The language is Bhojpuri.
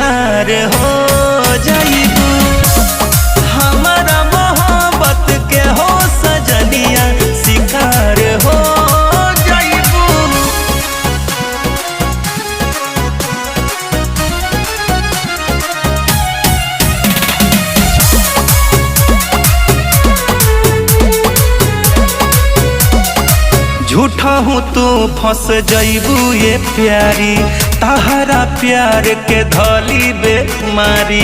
शिकार हो जाइबू। हमारा मोहब्बत के हो सजनिया शिकार हो जाइबू। झूठा हूँ तू फंस जाइबू ये प्यारी, तहरा प्यार के धली बेमारी।